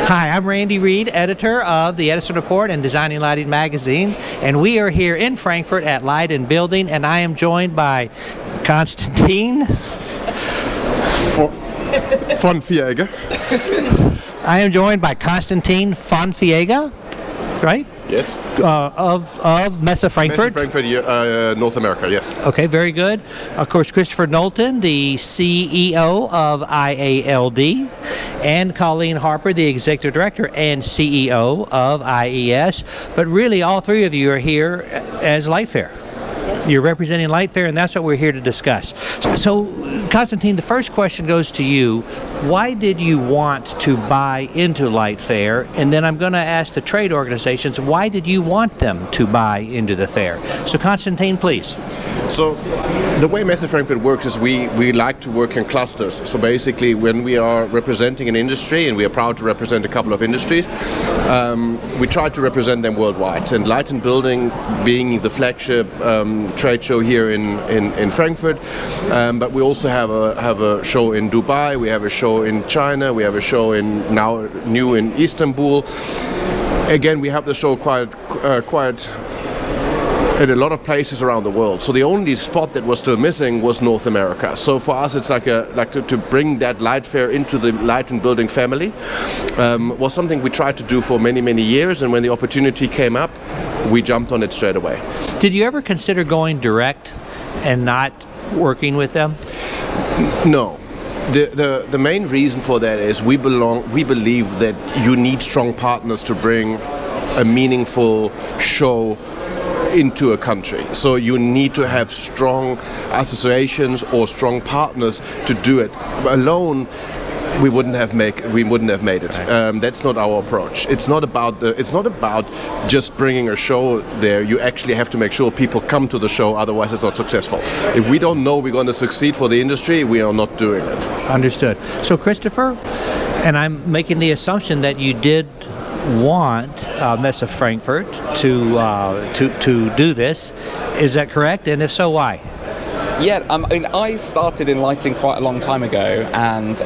Hi, I'm Randy Reed, editor of the Edison Report and Designing Lighting magazine, and we are here in Frankfurt at Light and Building, and I am joined by Constantin von Vieregge. I am joined by Constantin von Vieregge, right? Yes. Of Messe Frankfurt. Messe Frankfurt, North America, yes. Okay, very good. Of course, Christopher Knowlton, the CEO of IALD, and Colleen Harper, the Executive Director and CEO of IES. But really, all three of you are here as LightFair. Yes. You're representing LightFair, and that's what we're here to discuss. So, Constantin, the first question goes to you. Why did you want to buy into LightFair? And then I'm going to ask the trade organizations, why did you want them to buy into the fair? So, Constantin, please. So the way Messe Frankfurt works is we like to work in clusters. So basically, when we are representing an industry, and we are proud to represent a couple of industries, we try to represent them worldwide. And Light and Building being the flagship trade show here in Frankfurt, but we also have a show in Dubai, we have a show in China, we have a show now new in Istanbul. Again, we have the show quite in a lot of places around the world. So the only spot that was still missing was North America. So for us, it's like to bring that LightFair into the Light and Building family was something we tried to do for many years. And when the opportunity came up, we jumped on it straight away. Did you ever consider going direct and not working with them? No. The main reason for that is we believe that you need strong partners to bring a meaningful show into a country. So you need to have strong associations or strong partners to do it. Alone, we wouldn't have made it. That's not our approach. It's not about just bringing a show there. You actually have to make sure people come to the show, otherwise it's not successful. If we don't know we're going to succeed for the industry, we are not doing it. Understood. So Christopher, and I'm making the assumption that you did want Messe Frankfurt to do this. Is that correct? And if so, why? Yeah, I started in lighting quite a long time ago, and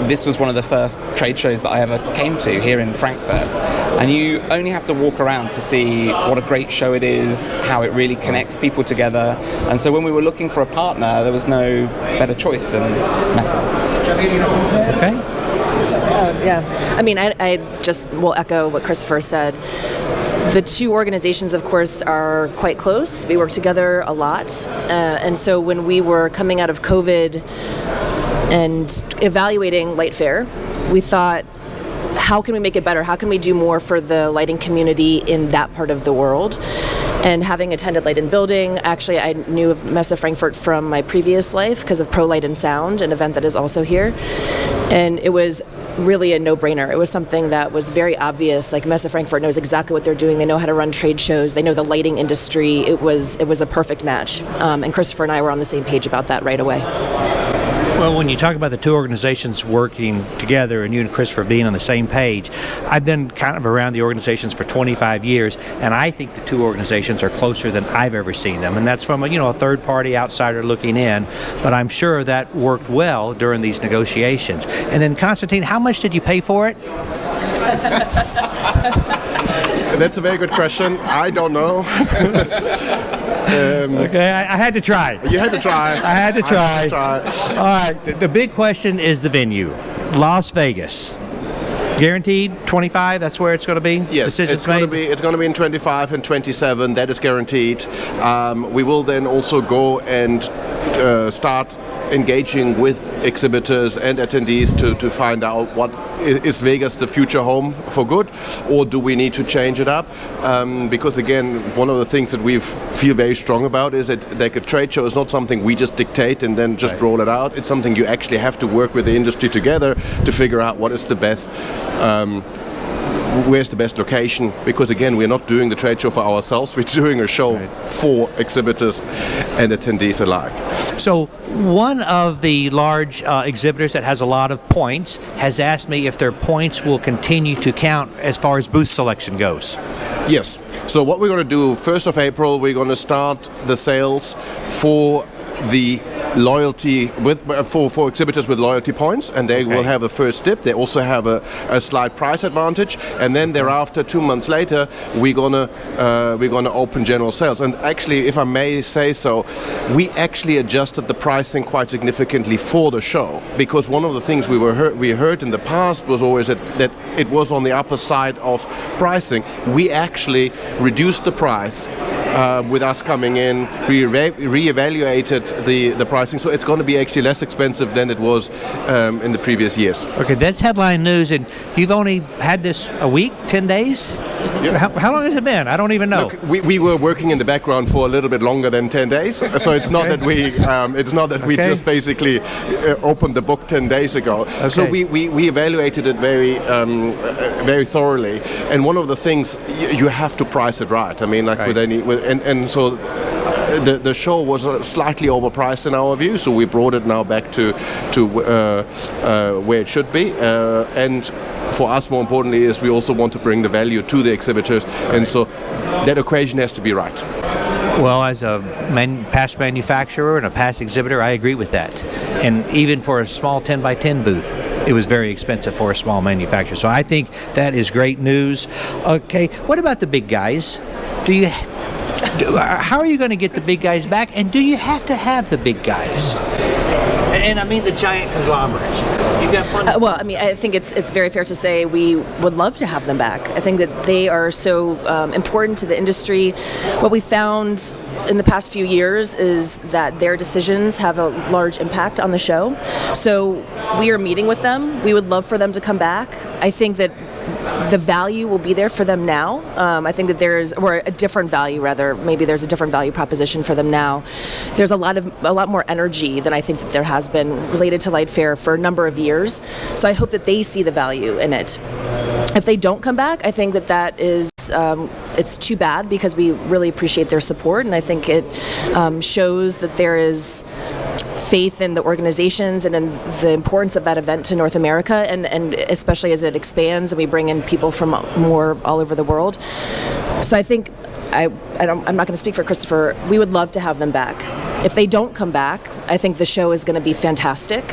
this was one of the first trade shows that I ever came to here in Frankfurt. And you only have to walk around to see what a great show it is, how it really connects people together. And so when we were looking for a partner, there was no better choice than Messe. Okay. Yeah, I mean, I just will echo what Christopher said. The two organizations, of course, are quite close. We work together a lot. And so when we were coming out of COVID and evaluating LightFair, we thought, how can we make it better? How can we do more for the lighting community in that part of the world? And having attended Light and Building, actually I knew of Messe Frankfurt from my previous life because of Pro Light and Sound, an event that is also here. And it was really a no-brainer. It was something that was very obvious. Like Messe Frankfurt knows exactly what they're doing. They know how to run trade shows. They know the lighting industry. It was a perfect match. And Christopher and I were on the same page about that right away. Well, when you talk about the two organizations working together and you and Christopher being on the same page, I've been kind of around the organizations for 25 years, and I think the two organizations are closer than I've ever seen them. And that's from a third-party outsider looking in, but I'm sure that worked well during these negotiations. And then, Constantin, how much did you pay for it? That's a very good question. I don't know. Okay, I had to try. You had to try. I had to try. All right, the big question is the venue, Las Vegas. Guaranteed 25. That's where it's going to be. Yes, Decisions it's going to be in 25 and 27. That is guaranteed. We will then also go and start engaging with exhibitors and attendees to find out what is Vegas the future home for good, or do we need to change it up? Because again, one of the things that we feel very strong about is that like a trade show is not something we just dictate and then just roll it out. It's something you actually have to work with the industry together to figure out what is the best. Where's the best location? Because again, we're not doing the trade show for ourselves, we're doing a show for exhibitors and attendees alike. So one of the large exhibitors that has a lot of points has asked me if their points will continue to count as far as booth selection goes. Yes. So what we're going to do, 1st of April, we're going to start the sales for the loyalty for exhibitors with loyalty points, and they will have a first dip. They also have a slight price advantage, and then thereafter, 2 months later, we're gonna open general sales. And actually, if I may say so, we actually adjusted the pricing quite significantly for the show, because one of the things we heard in the past was always that it was on the upper side of pricing. We actually reduced the price with us coming in, re-evaluated the pricing, so it's going to be actually less expensive than it was in the previous years. Okay, that's headline news, and you've only had this a week, 10 days? Yep. How long has it been? I don't even know. Look, we were working in the background for a little bit longer than 10 days, so it's not that we just basically opened the book 10 days ago. Okay. So we evaluated it very thoroughly, and one of the things you have to price it right. I mean, like and so the show was slightly overpriced in our view, so we brought it now back to where it should be, and for us, more importantly, is we also want to bring the value to the exhibitors, and so that equation has to be right. Well, as a past manufacturer and a past exhibitor, I agree with that. And even for a small 10 by 10 booth, it was very expensive for a small manufacturer. So I think that is great news. Okay, what about the big guys? How are you going to get the big guys back? And do you have to have the big guys? And I mean the giant conglomerates. You got plenty. Well, I mean, I think it's very fair to say we would love to have them back. I think that they are so important to the industry. What we found in the past few years is that their decisions have a large impact on the show. So we are meeting with them. We would love for them to come back. I think that the value will be there for them now. I think that or a different value rather. Maybe there's a different value proposition for them now. There's a lot more energy than I think that there has been related to LightFair for a number of years. So I hope that they see the value in it. If they don't come back, I think that is it's too bad, because we really appreciate their support, and I think it shows that there is faith in the organizations and in the importance of that event to North America, and especially as it expands and we bring in people from more all over the world. So I think I'm not going to speak for Christopher. We would love to have them back. If they don't come back, I think the show is going to be fantastic,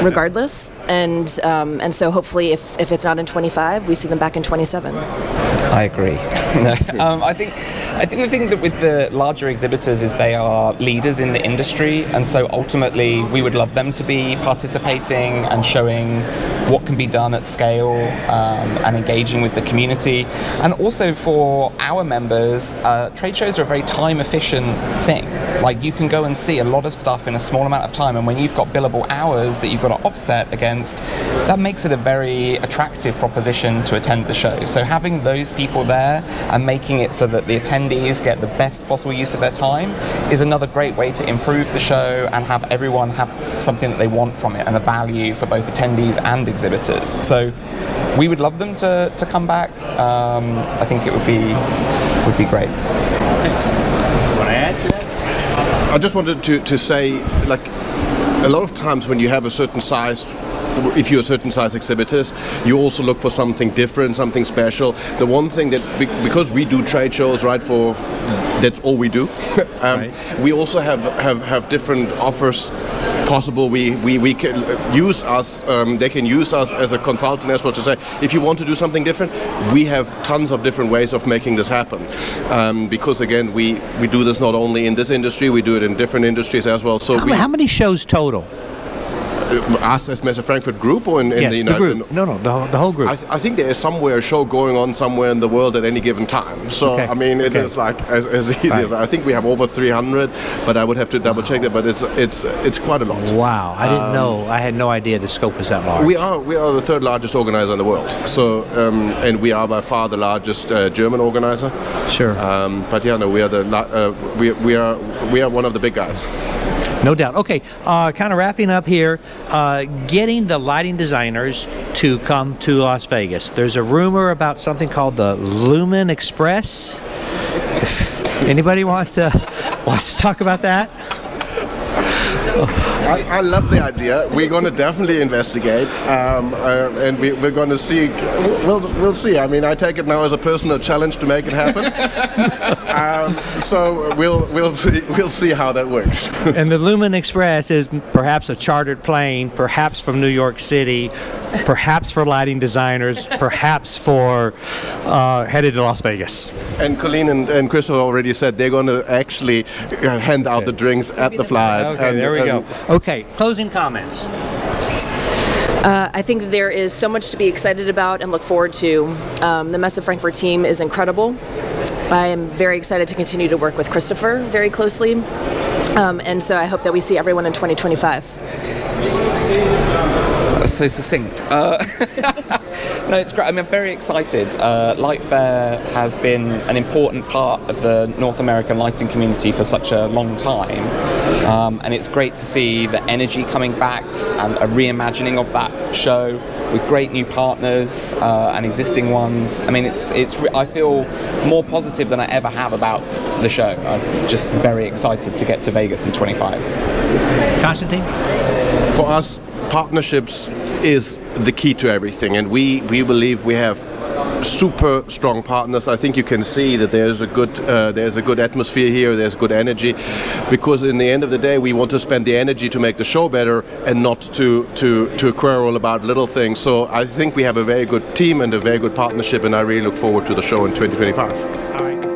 regardless. And so hopefully, if it's not in 25, we see them back in 27. I agree. I think the thing that with the larger exhibitors is they are leaders in the industry, and so ultimately we would love them to be participating and showing what can be done at scale, and engaging with the community. And also for our members, trade shows are a very time efficient thing. Like, you can go and see a lot of stuff in a small amount of time, and when you've got billable hours that you've got to offset against, that makes it a very attractive proposition to attend the show. So having those people there and making it so that the attendees get the best possible use of their time is another great way to improve the show and have everyone have something that they want from it and a value for both attendees and exhibitors. So we would love them to come back. I think it would be great. Want to add to that? I just wanted to say, like, a lot of times when you have a certain size, if you're a certain size exhibitors, you also look for something different, something special. The one thing that, because we do trade shows, right, that's all we do, we also have different offers possible. We can use us, they can use us as a consultant as well, to say, if you want to do something different, we have tons of different ways of making this happen. Because again, we do this not only in this industry, we do it in different industries as well. So how many shows total? Us as Messe Frankfurt group, or in yes, the United? The group. No, the whole group. I think there is somewhere a show going on somewhere in the world at any given time. So okay. I mean, it is like as easy as, I think we have over 300, but I would have to double check that. But it's quite a lot. Wow, I didn't know. I had no idea the scope was that large. We are the third largest organizer in the world. So and we are by far the largest German organizer. Sure. But yeah, no, we are we are one of the big guys. No doubt. Okay, kind of wrapping up here, getting the lighting designers to come to Las Vegas. There's a rumor about something called the Lumen Express. If anybody wants to talk about that? I love the idea. We're going to definitely investigate, and we're going to see. We'll see. I mean, I take it now as a personal challenge to make it happen. So we'll see how that works. And the Lumen Express is perhaps a chartered plane, perhaps from New York City, perhaps for lighting designers, perhaps for headed to Las Vegas. And Colleen and Christopher already said they're going to actually hand out the drinks at the flight. Okay, there we go. Okay, closing comments. I think there is so much to be excited about and look forward to. The Messe Frankfurt team is incredible. I am very excited to continue to work with Christopher very closely. And so I hope that we see everyone in 2025. That's so succinct. No, it's great. I mean, I'm very excited. LightFair has been an important part of the North American lighting community for such a long time. And it's great to see the energy coming back and a reimagining of that show with great new partners and existing ones. I mean, I feel more positive than I ever have about the show. I'm just very excited to get to Vegas in 25. Constantin? For us, partnerships is the key to everything, and we believe we have super strong partners. I think you can see that there's a good atmosphere here. There's good energy, because in the end of the day, we want to spend the energy to make the show better and not to quarrel about little things. So I think we have a very good team and a very good partnership, and I really look forward to the show in 2025. All right.